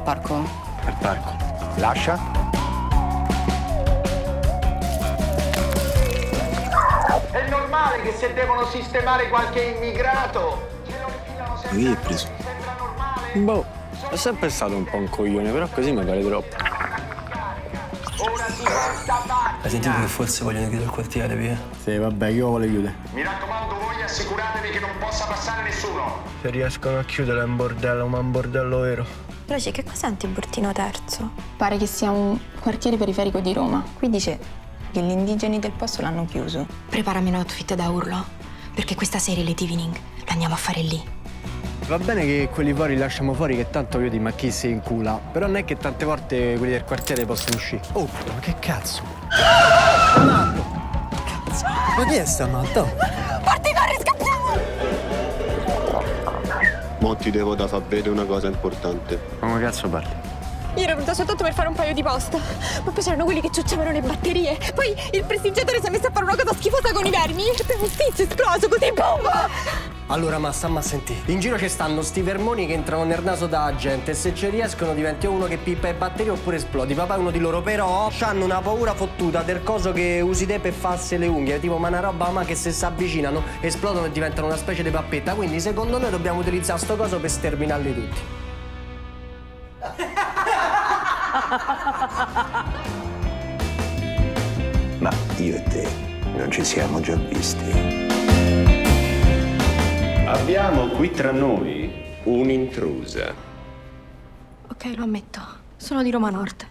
parco. Al parco. Lascia? È normale che se devono sistemare qualche immigrato ce lo rifilano sempre. Ma chi è preso? Sembra normale. Boh, è sempre stato un po' un coglione, però così mi pare troppo. Ora si porta avanti. Hai sentito che forse vogliono chiudere il quartiere, via? Sì, vabbè, io voglio chiudere. Mi raccomando, voi assicuratevi che non possa passare nessuno. Se riescono a chiudere è un bordello, ma un bordello vero. Roci, che cos'è un Tiburtino Terzo? Pare che sia un quartiere periferico di Roma. Qui dice che gli indigeni del posto l'hanno chiuso. Preparami un outfit da urlo, perché questa serie Late Evening la andiamo a fare lì. Va bene che quelli fuori li lasciamo fuori, che tanto vedi ma chi si incula. Però non è che tante volte quelli del quartiere possono uscire. Oh, ma che cazzo? Matto! Cazzo! Ma chi è sta matto? Porti, corri, scappiamo! Mo' ti devo da far vedere una cosa importante. Ma come cazzo parli? Io ero venuta soltanto per fare un paio di posta, ma poi c'erano quelli che ciucciavano le batterie. Poi il prestigiatore si è messo a fare una cosa schifosa con i vermi. E un tizio esploso così, boom! Allora, ma stamma a sentire. In giro ci stanno sti vermoni che entrano nel naso da gente e se ci riescono diventi uno che pippa le batterie oppure esplodi. Papà è uno di loro, però hanno una paura fottuta del coso che usi te per farsi le unghie. Tipo, ma una roba ma che se si avvicinano esplodono e diventano una specie di pappetta. Quindi secondo noi dobbiamo utilizzare sto coso per sterminarli tutti. Ma io e te non ci siamo già visti. Abbiamo qui tra noi un'intrusa. Ok, lo ammetto, sono di Roma Nord.